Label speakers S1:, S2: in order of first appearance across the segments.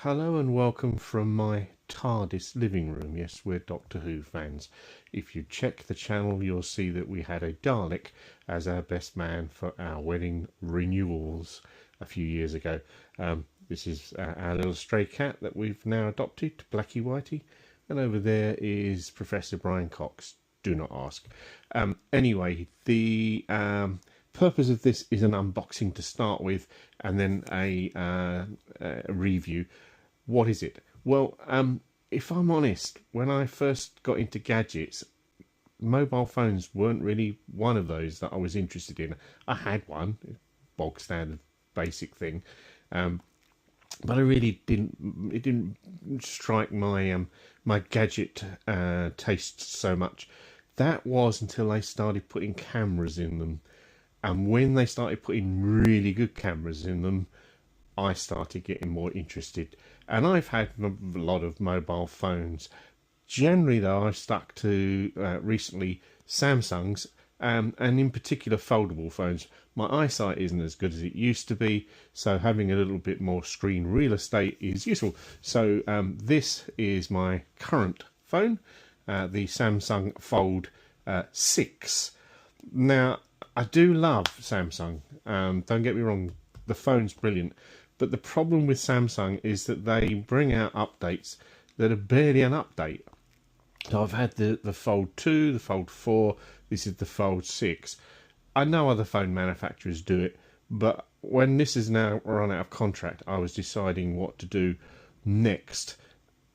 S1: Hello and welcome from my TARDIS living room. Yes, we're Doctor Who fans. If you check the channel, you'll see that we had a Dalek as our best man for our wedding renewals a few years ago. This is our little stray cat that we've now adopted, Blackie Whitey. And over there is Professor Brian Cox. Do not ask. Anyway, the purpose of this is an unboxing to start with, and then a review. What is it? Well, if I'm honest, when I first got into gadgets, mobile phones weren't really one of those that I was interested in. I had one, bog standard basic thing, but I really didn't. It didn't strike my my gadget taste so much. That was until they started putting cameras in them. And when they started putting really good cameras in them, I started getting more interested. And I've had a lot of mobile phones. Generally, though, I've stuck to recently Samsung's, and in particular foldable phones. My eyesight isn't as good as it used to be, so having a little bit more screen real estate is useful. So this is my current phone, the Samsung Fold 6. Now, I do love Samsung, don't get me wrong, the phone's brilliant, but the problem with Samsung is that they bring out updates that are barely an update. So I've had the Fold 2, the Fold 4, this is the Fold 6. I know other phone manufacturers do it, but when this is now run out of contract, I was deciding what to do next.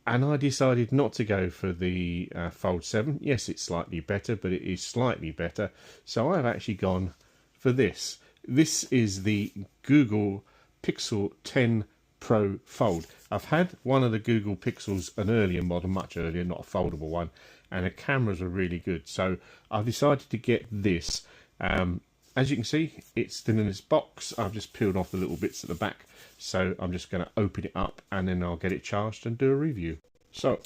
S1: And I decided not to go for the Fold 7. Yes, it's slightly better, but it is slightly better. So I've actually gone for this. This is the Google Pixel 10 Pro Fold. I've had one of the Google Pixels, an earlier model, much earlier, not a foldable one, and the cameras are really good. So I've decided to get this. As you can see, it's still in this box. I've just peeled off the little bits at the back. So I'm just going to open it up and then I'll get it charged and do a review. So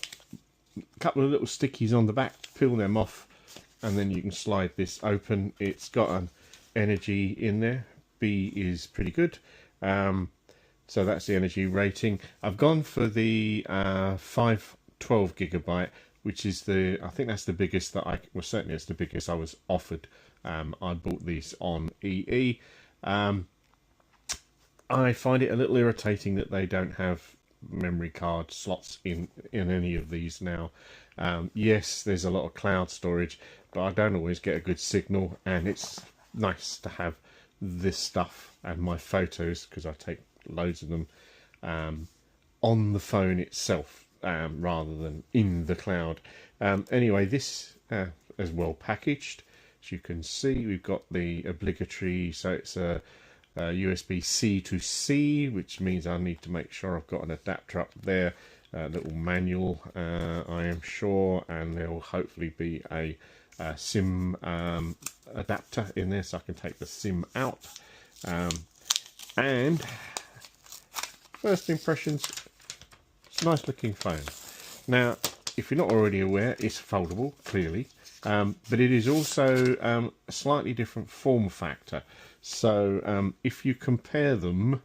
S1: a couple of little stickies on the back, peel them off, and then you can slide this open. It's got an energy in there. B is pretty good. So that's the energy rating. I've gone for the 512 gigabyte, which is I think that's the biggest that well, certainly it's the biggest I was offered. I bought these on EE. I find it a little irritating that they don't have memory card slots in any of these now. Yes, there's a lot of cloud storage, but I don't always get a good signal, and it's nice to have this stuff and my photos, because I take loads of them, on the phone itself rather than in the cloud. Anyway, this is well packaged. As you can see, we've got the obligatory, so it's a USB-C to C, which means I need to make sure I've got an adapter up there, a little manual, I am sure, and there will hopefully be a SIM adapter in there so I can take the SIM out. And first impressions, it's a nice looking phone. Now, if you're not already aware, it's foldable, clearly. But it is also a slightly different form factor. So if you compare them,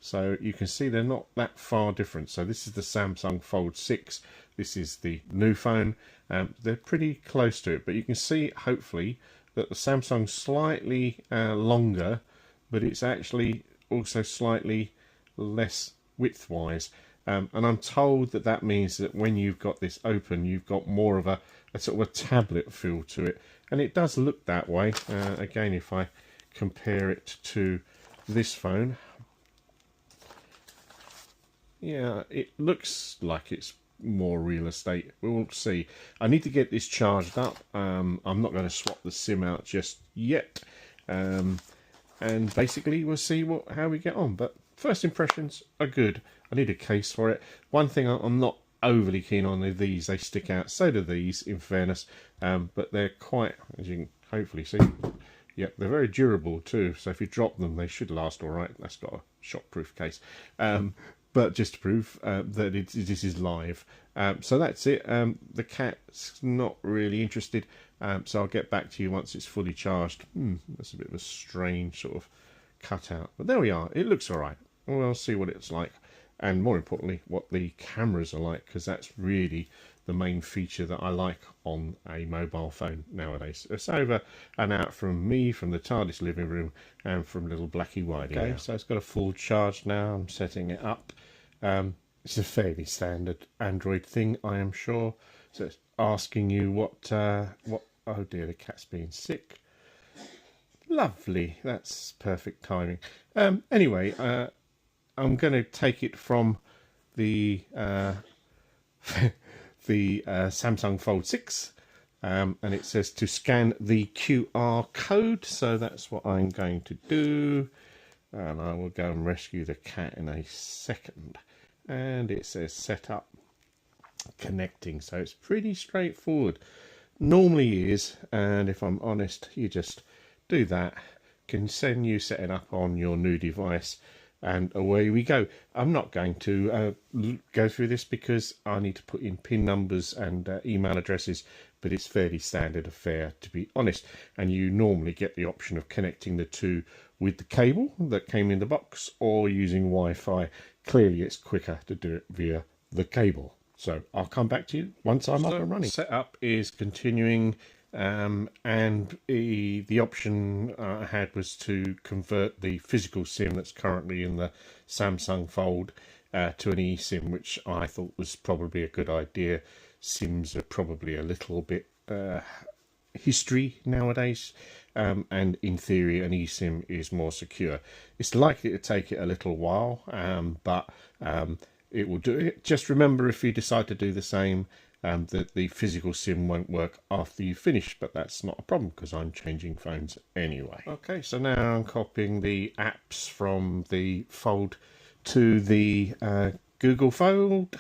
S1: so you can see they're not that far different. So this is the Samsung Fold 6. This is the new phone. They're pretty close to it, but you can see, hopefully, that the Samsung's slightly longer, but it's actually also slightly less width-wise. And I'm told that that means that when you've got this open, you've got more of a sort of a tablet feel to it, and it does look that way. Again, if I compare it to this phone, yeah, it looks like it's more real estate. We'll see. I need to get this charged up. I'm not going to swap the SIM out just yet, and basically we'll see how we get on. But first impressions are good. I need a case for it. One thing I'm not overly keen on are these. They stick out. So do these, in fairness, but they're quite, as you can hopefully see, yep, they're very durable too. So if you drop them, they should last all right. That's got a shockproof case. But just to prove that this is live. So that's it. The cat's not really interested, so I'll get back to you once it's fully charged. That's a bit of a strange sort of cutout, but there we are. It looks all right. We'll see what it's like. and more importantly what the cameras are like, because that's really the main feature that I like on a mobile phone nowadays. It's over and out from me, from the TARDIS living room, and from little Blackie Whitey. Okay, so it's got a full charge now. I'm setting it up. It's a fairly standard Android thing, I am sure. So it's asking you what oh dear, the cat's being sick. Lovely, that's perfect timing. Anyway, I'm going to take it from the the Samsung Fold 6, and it says to scan the QR code, so that's what I'm going to do, and I will go and rescue the cat in a second. And it says set up connecting, so it's pretty straightforward, normally is, and if I'm honest, you just do that, can send you setting up on your new device, and away we go. I'm not going to go through this because I need to put in PIN numbers and email addresses, but it's fairly standard affair, to be honest. And you normally get the option of connecting the two with the cable that came in the box or using Wi-Fi. Clearly it's quicker to do it via the cable. So I'll come back to you once I'm up and running. Setup is continuing. And the option I had was to convert the physical SIM that's currently in the Samsung Fold to an eSIM, which I thought was probably a good idea. SIMs are probably a little bit history nowadays, and in theory an eSIM is more secure. It's likely to take it a little while, but it will do it. Just remember, if you decide to do the same, that the physical SIM won't work after you finish, but that's not a problem because I'm changing phones anyway. Okay, so now I'm copying the apps from the Fold to the Google Fold.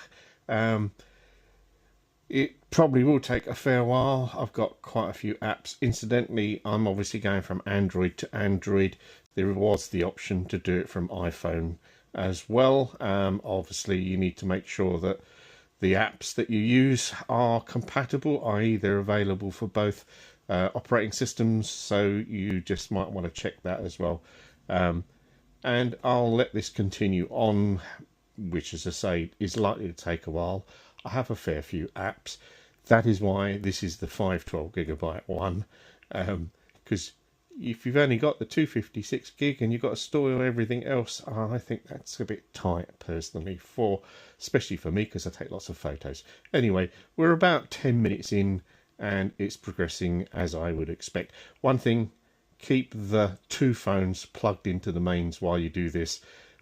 S1: It probably will take a fair while. I've got quite a few apps. Incidentally, I'm obviously going from Android to Android. There was the option to do it from iPhone as well. Obviously, you need to make sure that the apps that you use are compatible, i.e. they're available for both operating systems, so you just might want to check that as well. And I'll let this continue on, which, as I say, is likely to take a while. I have a fair few apps. That is why this is the 512GB one, because if you've only got the 256 gig and you've got to store everything else, I think that's a bit tight personally, especially for me, because I take lots of photos. Anyway, we're about 10 minutes in and it's progressing as I would expect. One thing, keep the two phones plugged into the mains while you do this,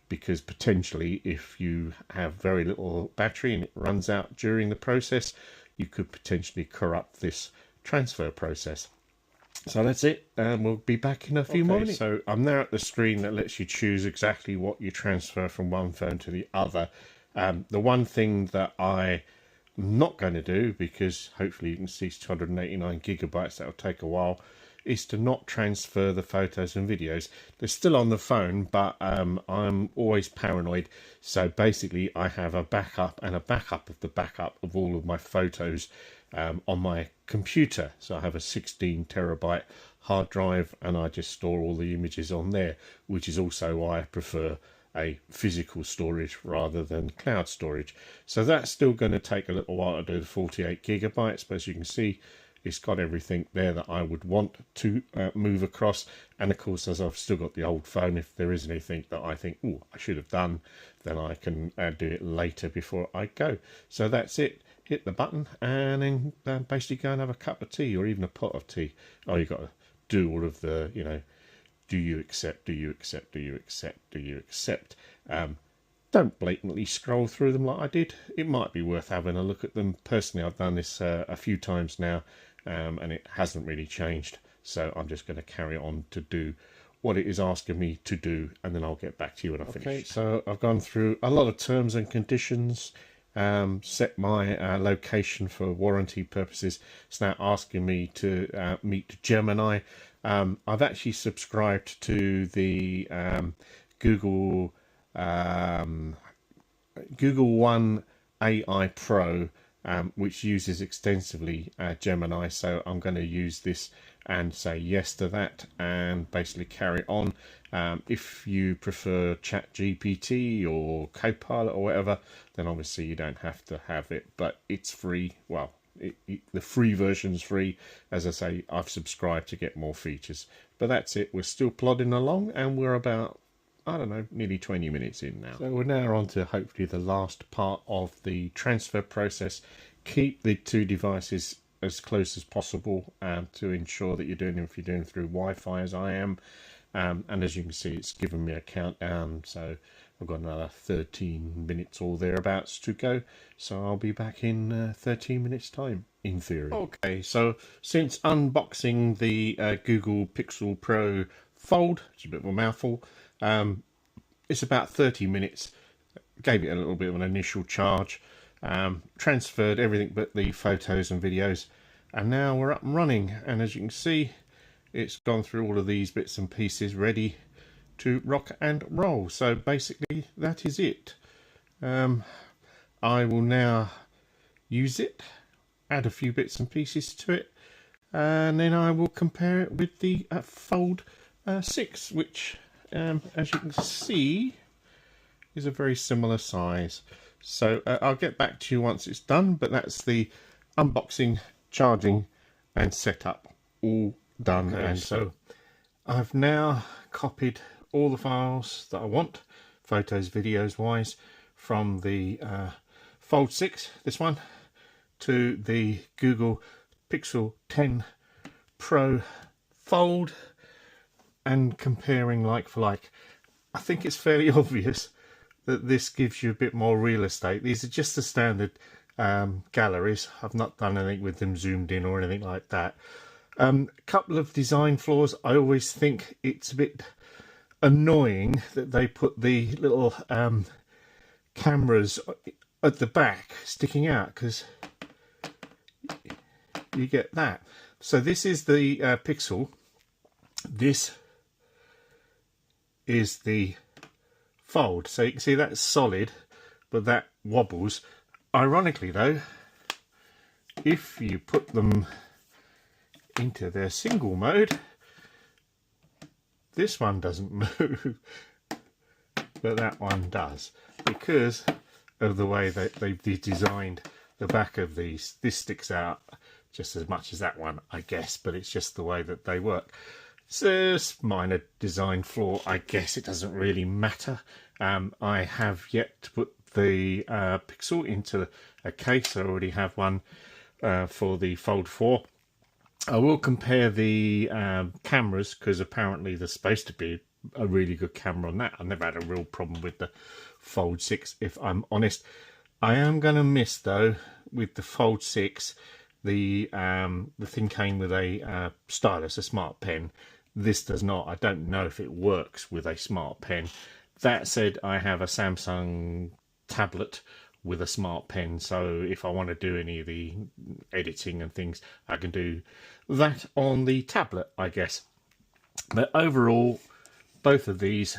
S1: because potentially if you have very little battery and it runs out during the process, you could potentially corrupt this transfer process. So that's it, and we'll be back in a few more minutes. So I'm now at the screen that lets you choose exactly what you transfer from one phone to the other. The one thing that I'm not going to do, because hopefully you can see it's 289GB, that'll take a while, is to not transfer the photos and videos. They're still on the phone, but I'm always paranoid. So basically I have a backup and a backup of the backup of all of my photos on my computer. So I have a 16TB hard drive and I just store all the images on there, which is also why I prefer a physical storage rather than cloud storage. So that's still going to take a little while to do the 48GB, but as you can see, it's got everything there that I would want to move across. And of course, as I've still got the old phone, if there is anything that I think, oh, I should have done, then I can do it later before I go. So that's it. Hit the button and then basically go and have a cup of tea or even a pot of tea. Oh, you've got to do all of the, do you accept, do you accept, do you accept, do you accept. Don't blatantly scroll through them like I did. It might be worth having a look at them. Personally, I've done this a few times now, and it hasn't really changed. So I'm just going to carry on to do what it is asking me to do, and then I'll get back to you when I finish. Okay, so I've gone through a lot of terms and conditions, set my location for warranty purposes. It's now asking me to meet Gemini. I've actually subscribed to the Google One AI Pro, which uses extensively Gemini, so I'm going to use this and say yes to that and basically carry on. If you prefer ChatGPT or Copilot or whatever, then obviously you don't have to have it, but it's free. Well, the free version's free. As I say, I've subscribed to get more features, but that's it. We're still plodding along, and we're about, I don't know, nearly 20 minutes in now. So we're now on to hopefully the last part of the transfer process. Keep the two devices as close as possible to ensure that you're doing them, if you're doing through Wi-Fi as I am. And as you can see, it's given me a countdown, so I've got another 13 minutes or thereabouts to go, so I'll be back in 13 minutes time, in theory. Okay, so since unboxing the Google Pixel Pro Fold, it's a bit of a mouthful, it's about 30 minutes, gave it a little bit of an initial charge, transferred everything but the photos and videos, and now we're up and running. And as you can see, it's gone through all of these bits and pieces ready to rock and roll. So basically that is it. I will now use it, add a few bits and pieces to it, and then I will compare it with the Fold 6, which as you can see is a very similar size. So I'll get back to you once it's done, but that's the unboxing, charging and setup all done. Okay, and so I've now copied all the files that I want, photos, videos wise, from the Fold 6, this one, to the Google Pixel 10 Pro Fold, and comparing like for like. I think it's fairly obvious that this gives you a bit more real estate. These are just the standard galleries. I've not done anything with them zoomed in or anything like that. A couple of design flaws. I always think it's a bit annoying that they put the little cameras at the back sticking out, because you get that. So this is the Pixel. This is the Fold. So you can see that's solid, but that wobbles. Ironically though, if you put them into their single mode, this one doesn't move, but that one does, because of the way that they've designed the back of these. This sticks out just as much as that one, I guess, but it's just the way that they work. It's a minor design flaw, I guess. It doesn't really matter. I have yet to put the Pixel into a case. I already have one for the Fold 4. I will compare the cameras, because apparently there's supposed to be a really good camera on that. I've never had a real problem with the Fold 6, if I'm honest. I am going to miss, though, with the Fold 6, the thing came with a stylus, a smart pen. This does not. I don't know if it works with a smart pen. That said, I have a Samsung tablet with a smart pen, so if I want to do any of the editing and things, I can do that on the tablet, I guess. But overall, both of these,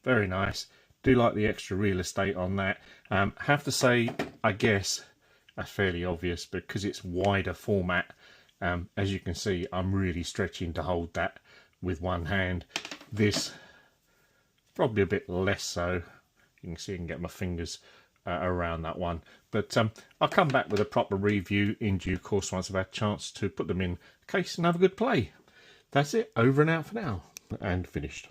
S1: very nice. Do like the extra real estate on that. Have to say, I guess, that's fairly obvious, because it's wider format. As you can see, I'm really stretching to hold that with one hand. This probably a bit less so. You can see I can get my fingers around that one, but I'll come back with a proper review in due course once I've had a chance to put them in a case and have a good play. That's it, over and out for now, and finished.